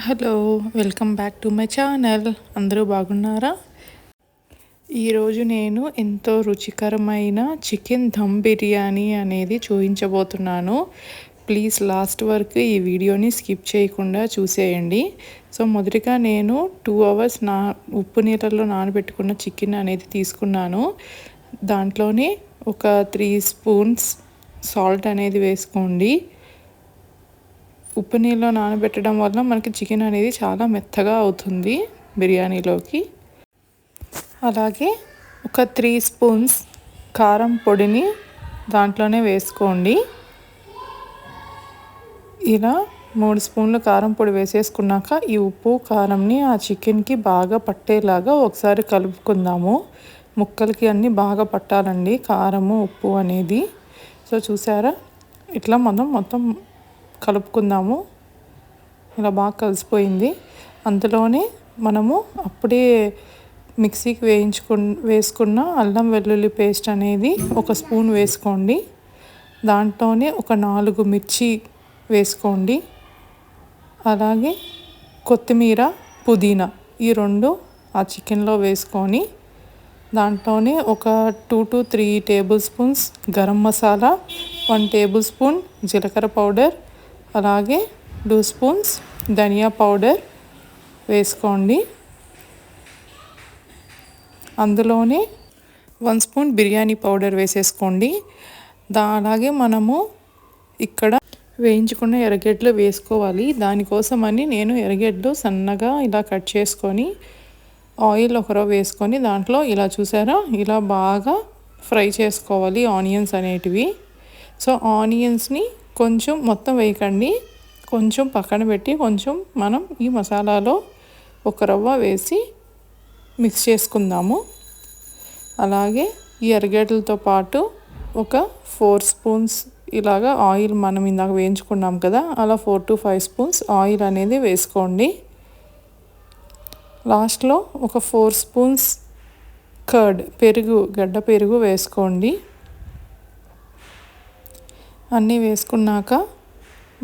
Hello, welcome back to my channel. అందరూ బాగున్నారా? ఈరోజు నేను ఎంతో రుచికరమైన చికెన్ దమ్ బిర్యానీ అనేది చూపించబోతున్నాను. ప్లీజ్ లాస్ట్ వరకు ఈ వీడియోని స్కిప్ చేయకుండా చూసేయండి. సో మొదటిగా నేను 2 అవర్స్ ఉప్పు నీళ్ళల్లో నానబెట్టుకున్న చికెన్ అనేది తీసుకున్నాను. దాంట్లోనే ఒక 3 స్పూన్స్ సాల్ట్ అనేది వేసుకోండి. ఉప్పు నీళ్ళలో నానబెట్టడం వల్ల మనకి చికెన్ అనేది చాలా మెత్తగా అవుతుంది బిర్యానీలోకి. అలాగే ఒక 3 స్పూన్స్ కారం పొడిని దాంట్లోనే వేసుకోండి. ఇలా 3 స్పూన్లు కారం పొడి వేసేసుకున్నాక ఈ ఉప్పు కారంని ఆ చికెన్కి బాగా పట్టేలాగా ఒకసారి కలుపుకుందాము. ముక్కలకి అన్నీ బాగా పట్టాలండి కారము ఉప్పు అనేది. సో చూసారా, ఇట్లా మనం మొత్తం కలుపుకుందాము. ఇలా బాగా కలిసిపోయింది. అందులోనే మనము అప్పుడే మిక్సీకి వేసుకున్న అల్లం వెల్లుల్లి పేస్ట్ అనేది ఒక స్పూన్ వేసుకోండి. దాంట్లోనే ఒక 4 మిర్చి వేసుకోండి. అలాగే కొత్తిమీర, పుదీనా ఈ 2 ఆ చికెన్లో వేసుకొని దాంట్లోనే ఒక 2 to 3 table spoons garam masala, 1 table spoon జీలకర్ర పౌడర్, అలాగే 2 స్పూన్స్ ధనియా పౌడర్ వేసుకోండి. అందులోనే 1 స్పూన్ బిర్యానీ పౌడర్ వేసేసుకోండి. అలాగే మనము ఇక్కడ వేయించుకున్న ఎర్రగడ్డలు వేసుకోవాలి. దానికోసమని నేను ఎర్రగడ్డలు సన్నగా ఇలా కట్ చేసుకొని ఆయిల్ ఒకరో వేసుకొని దాంట్లో ఇలా చూసారా, ఇలా బాగా ఫ్రై చేసుకోవాలి ఆనియన్స్ అనేటివి. సో ఆనియన్స్ని కొంచెం మొత్తం వేయకండి, కొంచెం పక్కన పెట్టి కొంచెం మనం ఈ మసాలాలో ఒక రవ్వ వేసి మిక్స్ చేసుకుందాము. అలాగే ఈ ఎర్రగడ్డలతో పాటు ఒక 4 స్పూన్స్ ఇలాగా ఆయిల్ మనం ఇందాక వేయించుకున్నాం కదా, అలా 4 to 5 స్పూన్స్ ఆయిల్ అనేది వేసుకోండి. లాస్ట్లో ఒక 4 స్పూన్స్ కర్డ్ గడ్డ పెరుగు వేసుకోండి. అన్నీ వేసుకున్నాక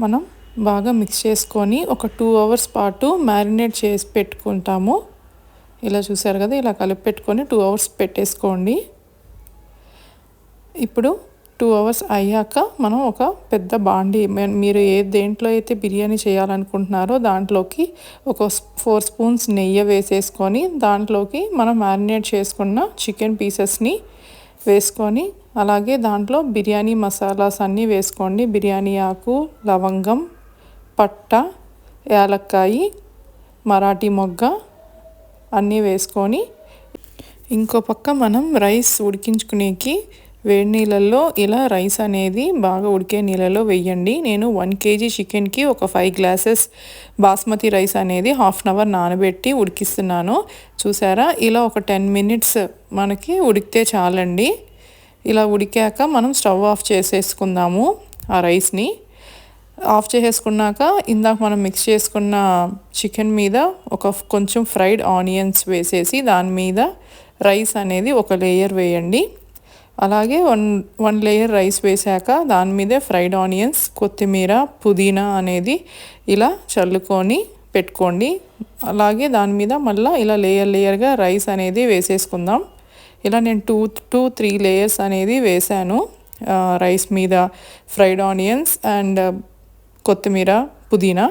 మనం బాగా మిక్స్ చేసుకొని ఒక 2 అవర్స్ పాటు మ్యారినేట్ చేసి పెట్టుకుంటాము. ఇలా చూసారు కదా, ఇలా కలిపి పెట్టుకొని 2 అవర్స్ పెట్టేసుకోండి. ఇప్పుడు 2 అవర్స్ అయ్యాక మనం ఒక పెద్ద బాండీ, మీరు దేంట్లో అయితే బిర్యానీ చేయాలనుకుంటున్నారో దాంట్లోకి ఒక 4 స్పూన్స్ నెయ్యి వేసేసుకొని దాంట్లోకి మనం మ్యారినేట్ చేసుకున్న చికెన్ పీసెస్ని వేసుకొని అలాగే దాంట్లో బిర్యానీ మసాలాస్ అన్నీ వేసుకోండి. బిర్యానీ ఆకు, లవంగం, పట్ట, యాలక్కాయి, మరాఠీ మొగ్గ అన్నీ వేసుకొని ఇంకో పక్క మనం రైస్ ఉడికించుకునేకి వేడి నీళ్ళల్లో ఇలా రైస్ అనేది బాగా ఉడికే నీళ్ళలో వేయండి. నేను 1 kg చికెన్కి ఒక 5 గ్లాసెస్ బాస్మతి రైస్ అనేది 1/2 అవర్ నానబెట్టి ఉడికిస్తున్నాను. చూసారా, ఇలా ఒక 10 మినిట్స్ మనకి ఉడికితే చాలండి. ఇలా ఉడికాక మనం స్టవ్ ఆఫ్ చేసేసుకుందాము. ఆ రైస్ని ఆఫ్ చేసేసుకున్నాక ఇందాక మనం మిక్స్ చేసుకున్న చికెన్ మీద కొంచెం ఫ్రైడ్ ఆనియన్స్ వేసేసి దాని మీద రైస్ అనేది ఒక లేయర్ వేయండి. అలాగే వన్ లేయర్ రైస్ వేసాక దాని మీదే ఫ్రైడ్ ఆనియన్స్, కొత్తిమీర, పుదీనా అనేది ఇలా చల్లుకొని పెట్టుకోండి. అలాగే దాని మీద మళ్ళీ ఇలా లేయర్గా రైస్ అనేది వేసేసుకుందాం. ఇలా నేను 2 to 3 లేయర్స్ అనేది వేసాను రైస్ మీద ఫ్రైడ్ ఆనియన్స్ అండ్ కొత్తిమీర, పుదీనా.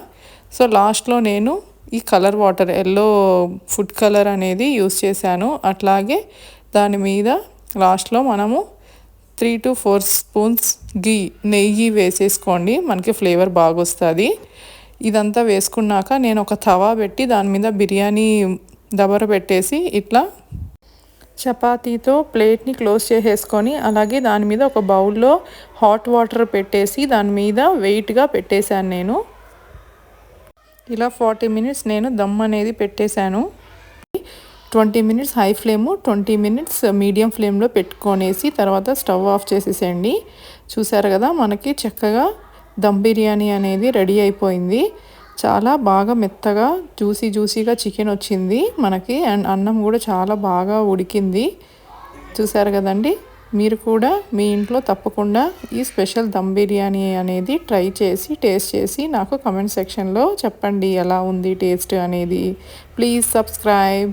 సో లాస్ట్లో నేను ఈ colour water yellow food colour అనేది యూస్ చేశాను. అట్లాగే దాని మీద లాస్ట్లో మనము 3 to 4 స్పూన్స్ నెయ్యి వేసేసుకోండి, మనకి ఫ్లేవర్ బాగా వస్తుంది. ఇదంతా వేసుకున్నాక నేను ఒక తవా పెట్టి దాని మీద బిర్యానీ దబర పెట్టేసి ఇట్లా చపాతీతో ప్లేట్ని క్లోజ్ చేసేసుకొని అలాగే దాని మీద ఒక బౌల్లో హాట్ వాటర్ పెట్టేసి దాని మీద వెయిట్గా పెట్టేశాను. నేను ఇలా 40 మినిట్స్ నేను దమ్ అనేది పెట్టేశాను. 20 minutes high flame, 20 minutes medium ఫ్లేమ్లో పెట్టుకొనేసి తర్వాత స్టవ్ ఆఫ్ చేసేసేయండి. చూసారు కదా, మనకి చక్కగా దమ్ బిర్యానీ అనేది రెడీ అయిపోయింది. చాలా బాగా మెత్తగా జ్యూసీగా చికెన్ వచ్చింది మనకి. అండ్ అన్నం కూడా చాలా బాగా ఉడికింది. చూసారు కదండి. మీరు కూడా మీ ఇంట్లో తప్పకుండా ఈ స్పెషల్ దమ్ బిర్యానీ అనేది ట్రై చేసి టేస్ట్ చేసి నాకు కమెంట్ సెక్షన్లో చెప్పండి ఎలా ఉంది టేస్ట్ అనేది. Please subscribe.